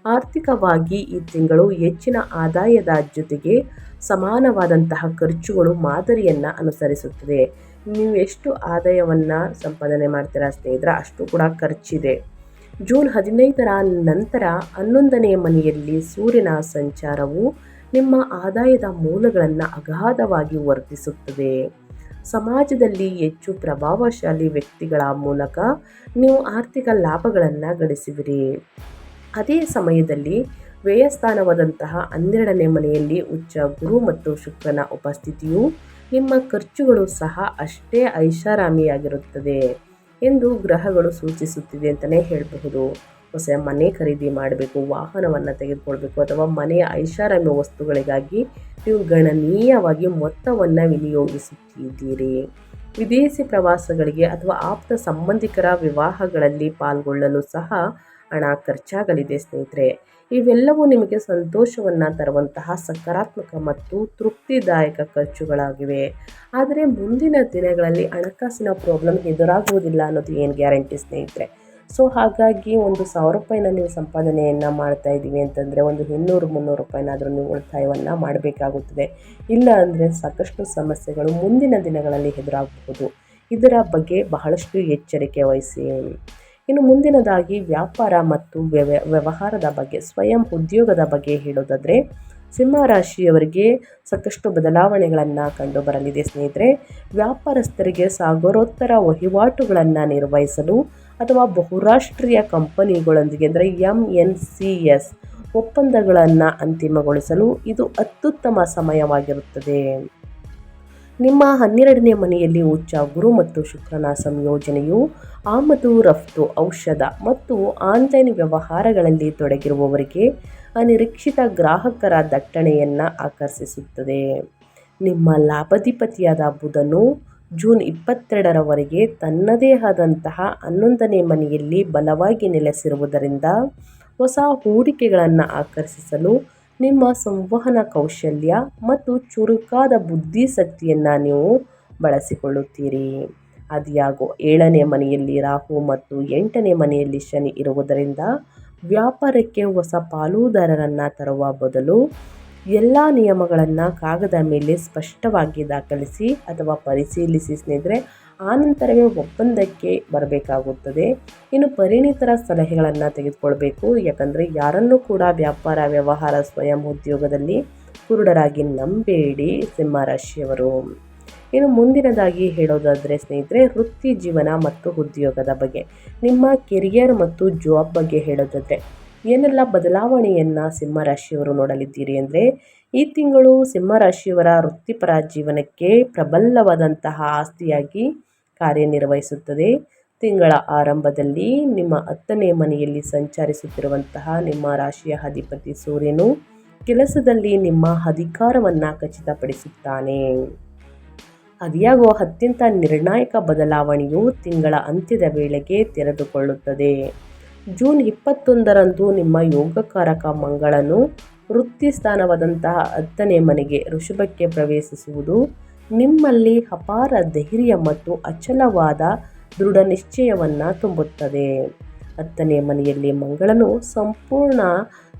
ಆರ್ಥಿಕವಾಗಿ ಈ ತಿಂಗಳು ಹೆಚ್ಚಿನ ಆದಾಯದ ಜೊತೆಗೆ ಸಮಾನವಾದಂತಹ ಖರ್ಚುಗಳು ಮಾದರಿಯನ್ನು ಅನುಸರಿಸುತ್ತದೆ. ನೀವು ಎಷ್ಟು ಆದಾಯವನ್ನು ಸಂಪಾದನೆ ಮಾಡ್ತೀರಾ ಸ್ನೇಹಿತರೆ, ಅಷ್ಟು ಕೂಡ ಖರ್ಚಿದೆ. ಜೂನ್ 15ರ ನಂತರ 11ನೇ ಮನೆಯಲ್ಲಿ ಸೂರ್ಯನ ಸಂಚಾರವು ನಿಮ್ಮ ಆದಾಯದ ಮೂಲಗಳನ್ನು ಅಗಾಧವಾಗಿ ವರ್ಧಿಸುತ್ತದೆ. ಸಮಾಜದಲ್ಲಿ ಹೆಚ್ಚು ಪ್ರಭಾವಶಾಲಿ ವ್ಯಕ್ತಿಗಳ ಮೂಲಕ ನೀವು ಆರ್ಥಿಕ ಲಾಭಗಳನ್ನು ಗಳಿಸುವಿರಿ. ಅದೇ ಸಮಯದಲ್ಲಿ ವ್ಯಯಸ್ಥಾನವಾದಂತಹ 12ನೇ ಮನೆಯಲ್ಲಿ ಉಚ್ಚ ಗುರು ಮತ್ತು ಶುಕ್ರನ ಉಪಸ್ಥಿತಿಯು ನಿಮ್ಮ ಖರ್ಚುಗಳು ಸಹ ಅಷ್ಟೇ ಐಷಾರಾಮಿಯಾಗಿರುತ್ತದೆ ಎಂದು ಗ್ರಹಗಳು ಸೂಚಿಸುತ್ತಿದೆ ಅಂತಲೇ ಹೇಳಬಹುದು. ಹೊಸ ಮನೆ ಖರೀದಿ ಮಾಡಬೇಕು, ವಾಹನವನ್ನು ತೆಗೆದುಕೊಳ್ಬೇಕು ಅಥವಾ ಮನೆಯ ಐಷಾರಾಮಿ ವಸ್ತುಗಳಿಗಾಗಿ ನೀವು ಗಣನೀಯವಾಗಿ ಮೊತ್ತವನ್ನು ವಿನಿಯೋಗಿಸುತ್ತಿದ್ದೀರಿ. ವಿದೇಶಿ ಪ್ರವಾಸಗಳಿಗೆ ಅಥವಾ ಆಪ್ತ ಸಂಬಂಧಿಕರ ವಿವಾಹಗಳಲ್ಲಿ ಪಾಲ್ಗೊಳ್ಳಲು ಸಹ ಹಣ ಖರ್ಚಾಗಲಿದೆ ಸ್ನೇಹಿತರೆ. ಇವೆಲ್ಲವೂ ನಿಮಗೆ ಸಂತೋಷವನ್ನು ತರುವಂತಹ ಸಕಾರಾತ್ಮಕ ಮತ್ತು ತೃಪ್ತಿದಾಯಕ ಖರ್ಚುಗಳಾಗಿವೆ. ಆದರೆ ಮುಂದಿನ ದಿನಗಳಲ್ಲಿ ಹಣಕಾಸಿನ ಪ್ರಾಬ್ಲಮ್ ಎದುರಾಗುವುದಿಲ್ಲ ಅನ್ನೋದು ಏನು ಗ್ಯಾರಂಟಿ ಸ್ನೇಹಿತರೆ. ಸೊ ಹಾಗಾಗಿ ಒಂದು 1000 ರೂಪಾಯಿನ ನೀವು ಸಂಪಾದನೆಯನ್ನು ಮಾಡ್ತಾ ಇದ್ದೀವಿ ಅಂತಂದರೆ ಒಂದು 200-300 ರೂಪಾಯಿನಾದರೂ ನೀವು ಉಳಿತಾಯವನ್ನು ಮಾಡಬೇಕಾಗುತ್ತದೆ. ಇಲ್ಲ ಅಂದರೆ ಸಾಕಷ್ಟು ಸಮಸ್ಯೆಗಳು ಮುಂದಿನ ದಿನಗಳಲ್ಲಿ ಎದುರಾಗಬಹುದು. ಇದರ ಬಗ್ಗೆ ಬಹಳಷ್ಟು ಎಚ್ಚರಿಕೆ ವಹಿಸಿ. ಇನ್ನು ಮುಂದಿನದಾಗಿ ವ್ಯಾಪಾರ ಮತ್ತು ವ್ಯವಹಾರದ ಬಗ್ಗೆ, ಸ್ವಯಂ ಉದ್ಯೋಗದ ಬಗ್ಗೆ ಹೇಳೋದಾದರೆ ಸಿಂಹರಾಶಿಯವರಿಗೆ ಸಾಕಷ್ಟು ಬದಲಾವಣೆಗಳನ್ನು ಕಂಡು ಬರಲಿದೆ ಸ್ನೇಹಿತರೆ. ವ್ಯಾಪಾರಸ್ಥರಿಗೆ ಸಾಗರೋತ್ತರ ವಹಿವಾಟುಗಳನ್ನು ನಿರ್ವಹಿಸಲು ಅಥವಾ ಬಹುರಾಷ್ಟ್ರೀಯ ಕಂಪನಿಗಳೊಂದಿಗೆ ಅಂದರೆ MNCs ಒಪ್ಪಂದಗಳನ್ನು ಅಂತಿಮಗೊಳಿಸಲು ಇದು ಅತ್ಯುತ್ತಮ ಸಮಯವಾಗಿರುತ್ತದೆ. ನಿಮ್ಮ 12ನೇ ಮನೆಯಲ್ಲಿ ಉಚ್ಚ ಗುರು ಮತ್ತು ಶುಕ್ರನ ಸಂಯೋಜನೆಯು ಆಮದು ರಫ್ತು, ಔಷಧ ಮತ್ತು ಆನ್ಲೈನ್ ವ್ಯವಹಾರಗಳಲ್ಲಿ ತೊಡಗಿರುವವರಿಗೆ ಅನಿರೀಕ್ಷಿತ ಗ್ರಾಹಕರ ದಟ್ಟಣೆಯನ್ನು ಆಕರ್ಷಿಸುತ್ತದೆ. ನಿಮ್ಮ ಲಾಭಾಧಿಪತಿಯಾದ ಬುಧನು ಜೂನ್ 22ರವರೆಗೆ ತನ್ನದೇ ಆದಂತಹ 11ನೇ ಮನೆಯಲ್ಲಿ ಬಲವಾಗಿ ನೆಲೆಸಿರುವುದರಿಂದ ಹೊಸ ಹೂಡಿಕೆಗಳನ್ನು ಆಕರ್ಷಿಸಲು ನಿಮ್ಮ ಸಂವಹನ ಕೌಶಲ್ಯ ಮತ್ತು ಚುರುಕಾದ ಬುದ್ಧಿಶಕ್ತಿಯನ್ನು ನೀವು ಬಳಸಿಕೊಳ್ಳುತ್ತೀರಿ. ಆದಾಗ್ಯೂ 7ನೇ ಮನೆಯಲ್ಲಿ ರಾಹು ಮತ್ತು 8ನೇ ಮನೆಯಲ್ಲಿ ಶನಿ ಇರುವುದರಿಂದ ವ್ಯಾಪಾರಕ್ಕೆ ಹೊಸ ಪಾಲುದಾರರನ್ನು ತರುವ ಬದಲು ಎಲ್ಲ ನಿಯಮಗಳನ್ನು ಕಾಗದ ಮೇಲೆ ಸ್ಪಷ್ಟವಾಗಿ ದಾಖಲಿಸಿ ಅಥವಾ ಪರಿಶೀಲಿಸಿ ಸ್ನೇಹಿತರೆ, ಆನಂತರವೇ ಒಪ್ಪಂದಕ್ಕೆ ಬರಬೇಕಾಗುತ್ತದೆ. ಇನ್ನು ಪರಿಣಿತರ ಸಲಹೆಗಳನ್ನು ತೆಗೆದುಕೊಳ್ಬೇಕು. ಯಾಕಂದರೆ ಯಾರನ್ನೂ ಕೂಡ ವ್ಯಾಪಾರ, ವ್ಯವಹಾರ, ಸ್ವಯಂ ಉದ್ಯೋಗದಲ್ಲಿ ಕುರುಡರಾಗಿ ನಂಬೇಡಿ ಸಿಂಹರಾಶಿಯವರು. ಇನ್ನು ಮುಂದಿನದಾಗಿ ಹೇಳೋದಾದರೆ ಸ್ನೇಹಿತರೆ, ವೃತ್ತಿ ಜೀವನ ಮತ್ತು ಉದ್ಯೋಗದ ಬಗ್ಗೆ, ನಿಮ್ಮ ಕೆರಿಯರ್ ಮತ್ತು ಜಾಬ್ ಬಗ್ಗೆ ಹೇಳೋದಾದರೆ ಏನೆಲ್ಲ ಬದಲಾವಣೆಯನ್ನು ಸಿಂಹರಾಶಿಯವರು ನೋಡಲಿದ್ದೀರಿ ಅಂದರೆ, ಈ ತಿಂಗಳು ಸಿಂಹರಾಶಿಯವರ ವೃತ್ತಿಪರ ಜೀವನಕ್ಕೆ ಪ್ರಬಲವಾದಂತಹ ಆಸ್ತಿಯಾಗಿ ಕಾರ್ಯನಿರ್ವಹಿಸುತ್ತದೆ. ತಿಂಗಳ ಆರಂಭದಲ್ಲಿ ನಿಮ್ಮ 10ನೇ ಮನೆಯಲ್ಲಿ ಸಂಚರಿಸುತ್ತಿರುವಂತಹ ನಿಮ್ಮ ರಾಶಿಯ ಅಧಿಪತಿ ಸೂರ್ಯನು ಕೆಲಸದಲ್ಲಿ ನಿಮ್ಮ ಅಧಿಕಾರವನ್ನು ಖಚಿತಪಡಿಸುತ್ತಾನೆ. ಆದಾಗ್ಯೂ ಅತ್ಯಂತ ನಿರ್ಣಾಯಕ ಬದಲಾವಣೆಯು ತಿಂಗಳ ಅಂತ್ಯದ ವೇಳೆಗೆ ತೆರೆದುಕೊಳ್ಳುತ್ತದೆ. ಜೂನ್ 21ರಂದು ನಿಮ್ಮ ಯೋಗಕಾರಕ ಮಂಗಳನು ವೃತ್ತಿ ಸ್ಥಾನವಾದಂತಹ 10ನೇ ಮನೆಗೆ ಋಷಭಕ್ಕೆ ಪ್ರವೇಶಿಸುವುದು ನಿಮ್ಮಲ್ಲಿ ಅಪಾರ ಧೈರ್ಯ ಮತ್ತು ಅಚಲವಾದ ದೃಢ ನಿಶ್ಚಯವನ್ನು ತುಂಬುತ್ತದೆ. 10ನೇ ಮನೆಯಲ್ಲಿ ಮಂಗಳನು ಸಂಪೂರ್ಣ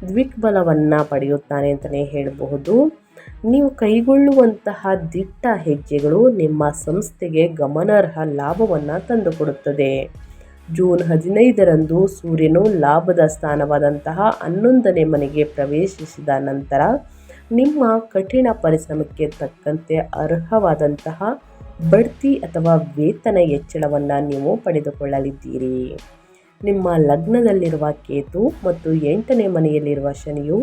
ದ್ವಿಗ್ಬಲವನ್ನು ಪಡೆಯುತ್ತಾನೆ ಅಂತಲೇ ಹೇಳಬಹುದು. ನೀವು ಕೈಗೊಳ್ಳುವಂತಹ ದಿಟ್ಟ ಹೆಜ್ಜೆಗಳು ನಿಮ್ಮ ಸಂಸ್ಥೆಗೆ ಗಮನಾರ್ಹ ಲಾಭವನ್ನು ತಂದುಕೊಡುತ್ತದೆ. ಜೂನ್ 15ರಂದು ಸೂರ್ಯನು ಲಾಭದ ಸ್ಥಾನವಾದಂತಹ 11ನೇ ಮನೆಗೆ ಪ್ರವೇಶಿಸಿದ ನಂತರ ನಿಮ್ಮ ಕಠಿಣ ಪರಿಶ್ರಮಕ್ಕೆ ತಕ್ಕಂತೆ ಅರ್ಹವಾದಂತಹ ಬಡ್ತಿ ಅಥವಾ ವೇತನ ಹೆಚ್ಚಳವನ್ನು ನೀವು ಪಡೆದುಕೊಳ್ಳಲಿದ್ದೀರಿ. ನಿಮ್ಮ ಲಗ್ನದಲ್ಲಿರುವ ಕೇತು ಮತ್ತು 8ನೇ ಮನೆಯಲ್ಲಿರುವ ಶನಿಯು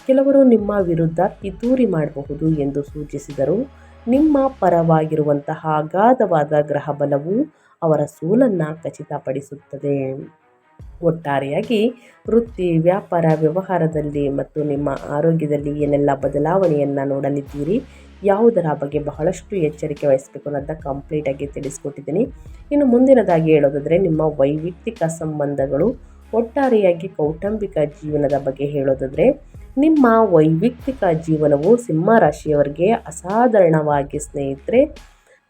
ಕೆಲವರು ನಿಮ್ಮ ವಿರುದ್ಧ ಪಿತೂರಿ ಮಾಡಬಹುದು ಎಂದು ಸೂಚಿಸಿದರು. ನಿಮ್ಮ ಪರವಾಗಿರುವಂತಹ ಅಗಾಧವಾದ ಗ್ರಹ ಬಲವು ಅವರ ಸೋಲನ್ನು ಖಚಿತಪಡಿಸುತ್ತದೆ. ಒಟ್ಟಾರೆಯಾಗಿ ವೃತ್ತಿ, ವ್ಯಾಪಾರ, ವ್ಯವಹಾರದಲ್ಲಿ ಮತ್ತು ನಿಮ್ಮ ಆರೋಗ್ಯದಲ್ಲಿ ಏನೆಲ್ಲ ಬದಲಾವಣೆಯನ್ನು ನೋಡಲಿದ್ದೀರಿ, ಯಾವುದರ ಬಗ್ಗೆ ಬಹಳಷ್ಟು ಎಚ್ಚರಿಕೆ ವಹಿಸಬೇಕು ಅನ್ನೋದನ್ನ ಕಂಪ್ಲೀಟಾಗಿ ತಿಳಿಸ್ಕೊಟ್ಟಿದ್ದೀನಿ. ಇನ್ನು ಮುಂದಿನದಾಗಿ ಹೇಳೋದಾದರೆ ನಿಮ್ಮ ವೈಯಕ್ತಿಕ ಸಂಬಂಧಗಳು, ಒಟ್ಟಾರೆಯಾಗಿ ಕೌಟುಂಬಿಕ ಜೀವನದ ಬಗ್ಗೆ ಹೇಳೋದಾದರೆ ನಿಮ್ಮ ವೈಯಕ್ತಿಕ ಜೀವನವು ಸಿಂಹ ರಾಶಿಯವರಿಗೆ ಅಸಾಧಾರಣವಾಗಿ ಸ್ನೇಹಿತರೆ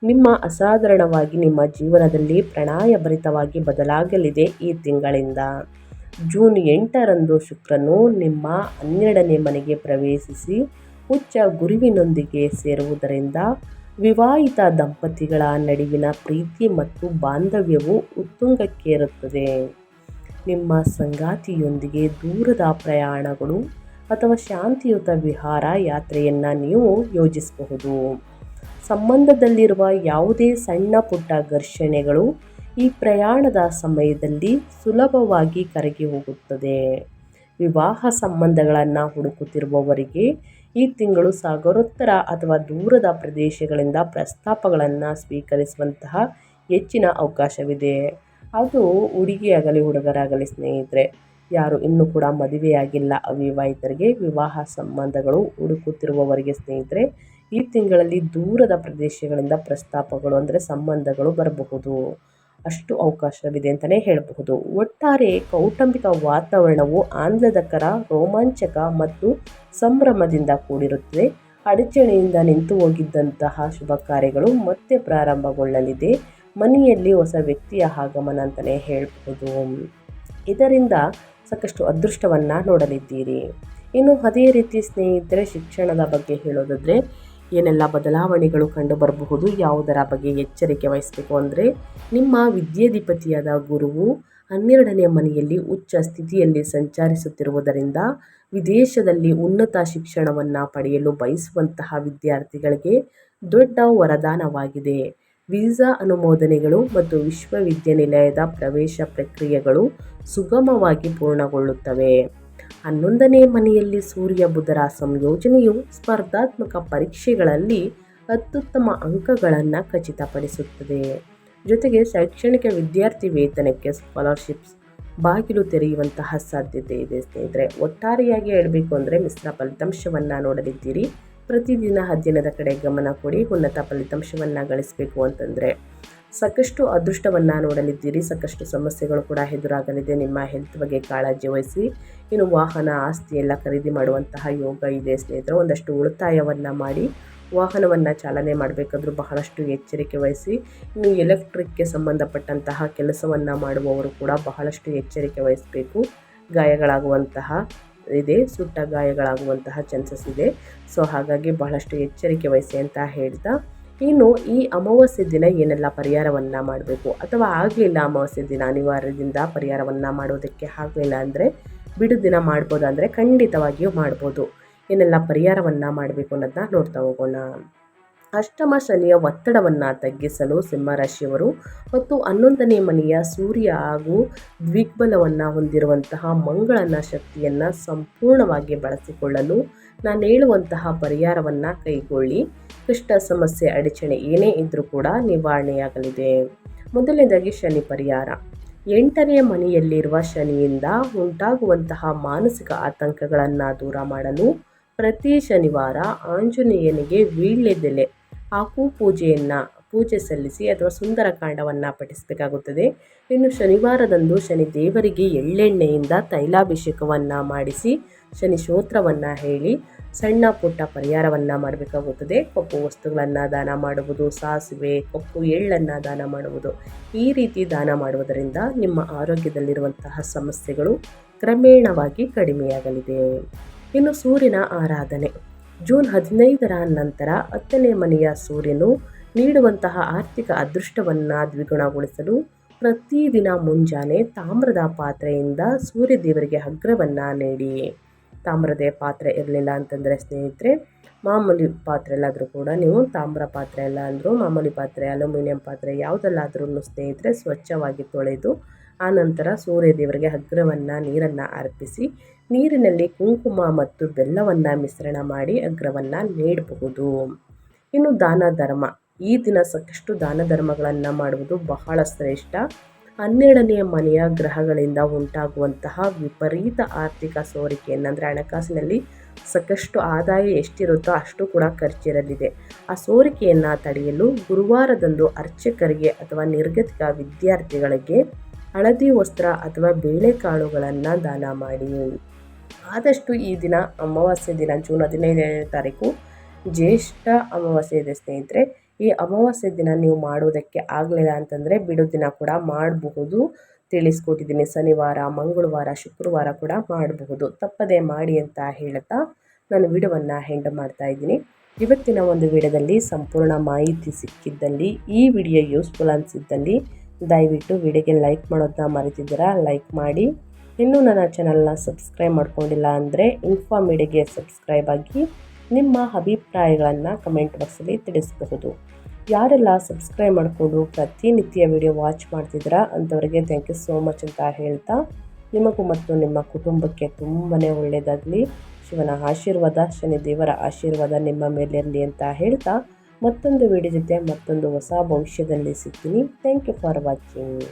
ನಿಮ್ಮ ಜೀವನದಲ್ಲಿ ಪ್ರಣಯಭರಿತವಾಗಿ ಬದಲಾಗಲಿದೆ. ಈ ತಿಂಗಳಿಂದ ಜೂನ್ 8ರಂದು ಶುಕ್ರನು ನಿಮ್ಮ 12ನೇ ಮನೆಗೆ ಪ್ರವೇಶಿಸಿ ಉಚ್ಚ ಗುರುವಿನೊಂದಿಗೆ ಸೇರುವುದರಿಂದ ವಿವಾಹಿತ ದಂಪತಿಗಳ ನಡುವಿನ ಪ್ರೀತಿ ಮತ್ತು ಬಾಂಧವ್ಯವು ಉತ್ತುಂಗಕ್ಕೇರುತ್ತದೆ. ನಿಮ್ಮ ಸಂಗಾತಿಯೊಂದಿಗೆ ದೂರದ ಪ್ರಯಾಣಗಳು ಅಥವಾ ಶಾಂತಿಯುತ ವಿಹಾರ ಯಾತ್ರೆಯನ್ನು ನೀವು ಯೋಜಿಸಬಹುದು. ಸಂಬಂಧದಲ್ಲಿರುವ ಯಾವುದೇ ಸಣ್ಣ ಪುಟ್ಟ ಘರ್ಷಣೆಗಳು ಈ ಪ್ರಯಾಣದ ಸಮಯದಲ್ಲಿ ಸುಲಭವಾಗಿ ಕರಗಿ ಹೋಗುತ್ತದೆ. ವಿವಾಹ ಸಂಬಂಧಗಳನ್ನು ಹುಡುಕುತ್ತಿರುವವರಿಗೆ ಈ ತಿಂಗಳು ಸಾಗರೋತ್ತರ ಅಥವಾ ದೂರದ ಪ್ರದೇಶಗಳಿಂದ ಪ್ರಸ್ತಾಪಗಳನ್ನು ಸ್ವೀಕರಿಸುವಂತಹ ಹೆಚ್ಚಿನ ಅವಕಾಶವಿದೆ. ಅದು ಹುಡುಗಿಯಾಗಲಿ ಹುಡುಗರಾಗಲಿ ಸ್ನೇಹಿತರೆ, ಯಾರು ಇನ್ನೂ ಕೂಡ ಮದುವೆಯಾಗಿಲ್ಲ ಅವಿವಾಹಿತರಿಗೆ, ವಿವಾಹ ಸಂಬಂಧಗಳು ಹುಡುಕುತ್ತಿರುವವರಿಗೆ ಸ್ನೇಹಿತರೆ, ಈ ತಿಂಗಳಲ್ಲಿ ದೂರದ ಪ್ರದೇಶಗಳಿಂದ ಪ್ರಸ್ತಾಪಗಳು ಅಂದರೆ ಸಂಬಂಧಗಳು ಬರಬಹುದು. ಅಷ್ಟು ಅವಕಾಶವಿದೆ ಅಂತಲೇ ಹೇಳಬಹುದು. ಒಟ್ಟಾರೆ ಕೌಟುಂಬಿಕ ವಾತಾವರಣವು ಆಹ್ಲಾದಕರ, ರೋಮಾಂಚಕ ಮತ್ತು ಸಂಭ್ರಮದಿಂದ ಕೂಡಿರುತ್ತದೆ. ಅಡಚಣೆಯಿಂದ ನಿಂತು ಹೋಗಿದ್ದಂತಹ ಶುಭ ಕಾರ್ಯಗಳು ಮತ್ತೆ ಪ್ರಾರಂಭಗೊಳ್ಳಲಿದೆ. ಮನೆಯಲ್ಲಿ ಹೊಸ ವ್ಯಕ್ತಿಯ ಆಗಮನ ಅಂತಲೇ ಹೇಳಬಹುದು. ಇದರಿಂದ ಸಾಕಷ್ಟು ಅದೃಷ್ಟವನ್ನು ನೋಡಲಿದ್ದೀರಿ. ಇನ್ನು ಅದೇ ರೀತಿ ಸ್ನೇಹಿತರೆ, ಶಿಕ್ಷಣದ ಬಗ್ಗೆ ಹೇಳೋದಾದರೆ ಏನೆಲ್ಲ ಬದಲಾವಣೆಗಳು ಕಂಡು ಬರಬಹುದು, ಯಾವುದರ ಬಗ್ಗೆ ಎಚ್ಚರಿಕೆ ವಹಿಸಬೇಕು ಅಂದರೆ ನಿಮ್ಮ ವಿದ್ಯಾಧಿಪತಿಯಾದ ಗುರುವು 12ನೇ ಮನೆಯಲ್ಲಿ ಉಚ್ಚ ಸ್ಥಿತಿಯಲ್ಲಿ ಸಂಚರಿಸುತ್ತಿರುವುದರಿಂದ ವಿದೇಶದಲ್ಲಿ ಉನ್ನತ ಶಿಕ್ಷಣವನ್ನು ಪಡೆಯಲು ಬಯಸುವಂತಹ ವಿದ್ಯಾರ್ಥಿಗಳಿಗೆ ದೊಡ್ಡ ವರದಾನವಾಗಿದೆ. ವೀಸಾ ಅನುಮೋದನೆಗಳು ಮತ್ತು ವಿಶ್ವವಿದ್ಯಾನಿಲಯದ ಪ್ರವೇಶ ಪ್ರಕ್ರಿಯೆಗಳು ಸುಗಮವಾಗಿ ಪೂರ್ಣಗೊಳ್ಳುತ್ತವೆ. 11ನೇ ಮನೆಯಲ್ಲಿ ಸೂರ್ಯ ಬುಧರ ಸಂಯೋಜನೆಯು ಸ್ಪರ್ಧಾತ್ಮಕ ಪರೀಕ್ಷೆಗಳಲ್ಲಿ ಅತ್ಯುತ್ತಮ ಅಂಕಗಳನ್ನು ಖಚಿತಪಡಿಸುತ್ತದೆ. ಜೊತೆಗೆ ಶೈಕ್ಷಣಿಕ ವಿದ್ಯಾರ್ಥಿ ವೇತನಕ್ಕೆ ಸ್ಕಾಲರ್ಶಿಪ್ಸ್ ಬಾಗಿಲು ತೆರೆಯುವಂತಹ ಸಾಧ್ಯತೆ ಇದೆ ಸ್ನೇಹಿತರೆ. ಒಟ್ಟಾರೆಯಾಗಿ ಹೇಳಬೇಕು ಅಂದರೆ ಮಿಶ್ರ ಫಲಿತಾಂಶವನ್ನು ನೋಡಲಿದ್ದೀರಿ. ಪ್ರತಿದಿನ ಅಧ್ಯಯನದ ಕಡೆ ಗಮನ ಕೊಡಿ. ಉನ್ನತ ಫಲಿತಾಂಶವನ್ನು ಗಳಿಸಬೇಕು ಅಂತಂದರೆ ಸಾಕಷ್ಟು ಅದೃಷ್ಟವನ್ನು ನೋಡಲಿದ್ದೀರಿ. ಸಾಕಷ್ಟು ಸಮಸ್ಯೆಗಳು ಕೂಡ ಎದುರಾಗಲಿದೆ. ನಿಮ್ಮ ಹೆಲ್ತ್ ಬಗ್ಗೆ ಕಾಳಜಿ ವಹಿಸಿ. ಇನ್ನು ವಾಹನ, ಆಸ್ತಿ ಎಲ್ಲ ಖರೀದಿ ಮಾಡುವಂತಹ ಯೋಗ ಇದೆ ಸ್ನೇಹಿತರೆ. ಒಂದಷ್ಟು ಉಳಿತಾಯವನ್ನು ಮಾಡಿ ವಾಹನವನ್ನು ಚಾಲನೆ ಮಾಡಬೇಕಾದ್ರೂ ಬಹಳಷ್ಟು ಎಚ್ಚರಿಕೆ ವಹಿಸಿ. ಇನ್ನು ಎಲೆಕ್ಟ್ರಿಕ್ಗೆ ಸಂಬಂಧಪಟ್ಟಂತಹ ಕೆಲಸವನ್ನು ಮಾಡುವವರು ಕೂಡ ಬಹಳಷ್ಟು ಎಚ್ಚರಿಕೆ ವಹಿಸಬೇಕು. ಗಾಯಗಳಾಗುವಂತಹ ಇದೆ, ಸುಟ್ಟ ಗಾಯಗಳಾಗುವಂತಹ ಚಾನ್ಸಸ್ ಇದೆ. ಸೊ ಹಾಗಾಗಿ ಬಹಳಷ್ಟು ಎಚ್ಚರಿಕೆ ವಹಿಸಿ ಅಂತ ಹೇಳ್ತಾ, ಇನ್ನು ಈ ಅಮಾವಾಸ್ಯೆ ದಿನ ಏನೆಲ್ಲ ಪರಿಹಾರವನ್ನು ಮಾಡಬೇಕು ಅಥವಾ ಆಗಲಿಲ್ಲ, ಅಮಾವಾಸ್ಯೆ ದಿನ ಅನಿವಾರ್ಯದಿಂದ ಪರಿಹಾರವನ್ನು ಮಾಡೋದಕ್ಕೆ ಆಗಲಿಲ್ಲ ಅಂದರೆ ಬಿಡು ದಿನ ಮಾಡ್ಬೋದು ಅಂದರೆ ಖಂಡಿತವಾಗಿಯೂ ಮಾಡ್ಬೋದು. ಏನೆಲ್ಲ ಪರಿಹಾರವನ್ನು ಮಾಡಬೇಕು ಅನ್ನೋದನ್ನ ನೋಡ್ತಾ ಹೋಗೋಣ. ಅಷ್ಟಮ ಶನಿಯ ಒತ್ತಡವನ್ನು ತಗ್ಗಿಸಲು ಸಿಂಹರಾಶಿಯವರು ಮತ್ತು 11ನೇ ಮನೆಯ ಸೂರ್ಯ ಹಾಗೂ ದ್ವಿಗ್ಬಲವನ್ನು ಹೊಂದಿರುವಂತಹ ಮಂಗಳನ ಶಕ್ತಿಯನ್ನು ಸಂಪೂರ್ಣವಾಗಿ ಬಳಸಿಕೊಳ್ಳಲು ನಾನು ಹೇಳುವಂತಹ ಪರಿಹಾರವನ್ನು ಕೈಗೊಳ್ಳಿ. ಕಷ್ಟ, ಸಮಸ್ಯೆ, ಅಡಚಣೆ ಏನೇ ಇದ್ದರೂ ಕೂಡ ನಿವಾರಣೆಯಾಗಲಿದೆ. ಮೊದಲನೇದಾಗಿ ಶನಿ ಪರಿಹಾರ. 8ನೇ ಮನೆಯಲ್ಲಿರುವ ಶನಿಯಿಂದ ಉಂಟಾಗುವಂತಹ ಮಾನಸಿಕ ಆತಂಕಗಳನ್ನು ದೂರ ಮಾಡಲು ಪ್ರತಿ ಶನಿವಾರ ಆಂಜನೇಯನಿಗೆ ವೀಳ್ಯದೆಲೆ ಹಾಗೂ ಪೂಜೆ ಸಲ್ಲಿಸಿ ಅಥವಾ ಸುಂದರಕಾಂಡವನ್ನು ಪಠಿಸಬೇಕಾಗುತ್ತದೆ. ಇನ್ನು ಶನಿವಾರದಂದು ಶನಿ ದೇವರಿಗೆ ಎಳ್ಳೆಣ್ಣೆಯಿಂದ ತೈಲಾಭಿಷೇಕವನ್ನು ಮಾಡಿಸಿ ಶನಿ ಸ್ತೋತ್ರವನ್ನು ಹೇಳಿ ಸಣ್ಣ ಪುಟ್ಟ ಪರಿಹಾರವನ್ನು ಮಾಡಬೇಕಾಗುತ್ತದೆ. ಕಪ್ಪು ವಸ್ತುಗಳನ್ನು ದಾನ ಮಾಡುವುದು, ಸಾಸಿವೆ, ಕಪ್ಪು ಎಳ್ಳನ್ನು ದಾನ ಮಾಡುವುದು, ಈ ರೀತಿ ದಾನ ಮಾಡುವುದರಿಂದ ನಿಮ್ಮ ಆರೋಗ್ಯದಲ್ಲಿರುವಂತಹ ಸಮಸ್ಯೆಗಳು ಕ್ರಮೇಣವಾಗಿ ಕಡಿಮೆಯಾಗಲಿದೆ. ಇನ್ನು ಸೂರ್ಯನ ಆರಾಧನೆ. ಜೂನ್ 15ರ ನಂತರ 10ನೇ ಮನೆಯ ಸೂರ್ಯನು ನೀಡುವಂತಹ ಆರ್ಥಿಕ ಅದೃಷ್ಟವನ್ನು ದ್ವಿಗುಣಗೊಳಿಸಲು ಪ್ರತಿದಿನ ಮುಂಜಾನೆ ತಾಮ್ರದ ಪಾತ್ರೆಯಿಂದ ಸೂರ್ಯ ದೇವರಿಗೆ ಅಗ್ರವನ್ನು ನೀಡಿ. ತಾಮ್ರದ ಪಾತ್ರೆ ಇರಲಿಲ್ಲ ಅಂತಂದರೆ ಸ್ನೇಹಿತರೆ, ಮಾಮೂಲಿ ಪಾತ್ರೆ ಎಲ್ಲಾದರೂ ಕೂಡ ನೀವು ತಾಮ್ರ ಪಾತ್ರೆ ಎಲ್ಲ ಅಂದರೂ ಮಾಮೂಲಿ ಪಾತ್ರೆ, ಅಲ್ಯೂಮಿನಿಯಂ ಪಾತ್ರೆ ಯಾವುದಲ್ಲಾದ್ರೂ ಸ್ನೇಹಿತರೆ ಸ್ವಚ್ಛವಾಗಿ ತೊಳೆದು ಆನಂತರ ಸೂರ್ಯ ದೇವರಿಗೆ ಅಗ್ರವನ್ನು ನೀರನ್ನು ಅರ್ಪಿಸಿ ನೀರಿನಲ್ಲಿ ಕುಂಕುಮ ಮತ್ತು ಬೆಲ್ಲವನ್ನು ಮಿಶ್ರಣ ಮಾಡಿ ಅಗ್ರವನ್ನು ನೀಡಬಹುದು. ಇನ್ನು ದಾನ ಧರ್ಮ. ಈ ದಿನ ಸಾಕಷ್ಟು ದಾನ ಧರ್ಮಗಳನ್ನು ಮಾಡುವುದು ಬಹಳ ಶ್ರೇಷ್ಠ. 12ನೇ ಮನೆಯ ಗ್ರಹಗಳಿಂದ ಉಂಟಾಗುವಂತಹ ವಿಪರೀತ ಆರ್ಥಿಕ ಸೋರಿಕೆಯನ್ನು, ಅಂದರೆ ಹಣಕಾಸಿನಲ್ಲಿ ಸಾಕಷ್ಟು ಆದಾಯ ಎಷ್ಟಿರುತ್ತೋ ಅಷ್ಟು ಕೂಡ ಖರ್ಚಿರಲಿದೆ. ಆ ಸೋರಿಕೆಯನ್ನು ತಡೆಯಲು ಗುರುವಾರದಂದು ಅರ್ಚಕರಿಗೆ ಅಥವಾ ನಿರ್ಗತಿಕ ವಿದ್ಯಾರ್ಥಿಗಳಿಗೆ ಹಳದಿ ವಸ್ತ್ರ ಅಥವಾ ಬೇಳೆಕಾಳುಗಳನ್ನು ದಾನ ಮಾಡಿ. ಆದಷ್ಟು ಈ ದಿನ ಅಮಾವಾಸ್ಯೆ ದಿನ ಜೂನ್ 15ನೇ ತಾರೀಕು ಜ್ಯೇಷ್ಠ ಅಮಾವಾಸ್ಯೆ ಇದೆ ಸ್ನೇಹಿತರೆ. ಈ ಅಮಾವಾಸ್ಯೆ ದಿನ ನೀವು ಮಾಡುವುದಕ್ಕೆ ಆಗಲಿಲ್ಲ ಅಂತಂದರೆ ಬಿಡು ದಿನ ಕೂಡ ಮಾಡಬಹುದು, ತಿಳಿಸ್ಕೊಟ್ಟಿದ್ದೀನಿ. ಶನಿವಾರ, ಮಂಗಳವಾರ, ಶುಕ್ರವಾರ ಕೂಡ ಮಾಡಬಹುದು. ತಪ್ಪದೆ ಮಾಡಿ ಅಂತ ಹೇಳ್ತಾ ನಾನು ವಿಡಿಯೋವನ್ನು ಎಂಡ್ ಮಾಡ್ತಾ ಇದ್ದೀನಿ. ಇವತ್ತಿನ ಒಂದು ವಿಡಿಯೋದಲ್ಲಿ ಸಂಪೂರ್ಣ ಮಾಹಿತಿ ಸಿಕ್ಕಿದ್ದಲ್ಲಿ, ಈ ವಿಡಿಯೋ ಯೂಸ್ಫುಲ್ ಅನಿಸಿದ್ದಲ್ಲಿ ದಯವಿಟ್ಟು ವಿಡಿಯೋಗೆ ಲೈಕ್ ಮಾಡೋದನ್ನ ಮರೆತಿದ್ದೀರಾ, ಲೈಕ್ ಮಾಡಿ. ಇನ್ನೂ ನನ್ನ ಚಾನಲ್ನ ಸಬ್ಸ್ಕ್ರೈಬ್ ಮಾಡ್ಕೊಂಡಿಲ್ಲ ಅಂದರೆ ಇನ್ಫಾ ಮೀಡಿಯಾಗೆ ಸಬ್ಸ್ಕ್ರೈಬ್ ಆಗಿ ನಿಮ್ಮ ಅಭಿಪ್ರಾಯಗಳನ್ನು ಕಮೆಂಟ್ ಬಾಕ್ಸಲ್ಲಿ ತಿಳಿಸಬಹುದು. ಯಾರೆಲ್ಲ ಸಬ್ಸ್ಕ್ರೈಬ್ ಮಾಡಿಕೊಂಡು ಪ್ರತಿನಿತ್ಯ ವಿಡಿಯೋ ವಾಚ್ ಮಾಡ್ತಿದ್ದೀರಾ ಅಂಥವರಿಗೆ ಥ್ಯಾಂಕ್ ಯು ಸೋ ಮಚ್ ಅಂತ ಹೇಳ್ತಾ, ನಿಮಗೂ ಮತ್ತು ನಿಮ್ಮ ಕುಟುಂಬಕ್ಕೆ ತುಂಬಾ ಒಳ್ಳೆಯದಾಗಲಿ, ಶಿವನ ಆಶೀರ್ವಾದ, ಶನಿದೇವರ ಆಶೀರ್ವಾದ ನಿಮ್ಮ ಮೇಲಿರಲಿ ಅಂತ ಹೇಳ್ತಾ ಮತ್ತೊಂದು ವಿಡಿಯೋ ಜೊತೆ ಮತ್ತೊಂದು ಹೊಸ ಭವಿಷ್ಯದಲ್ಲಿ ಸಿಗ್ತೀನಿ. Thank you for watching.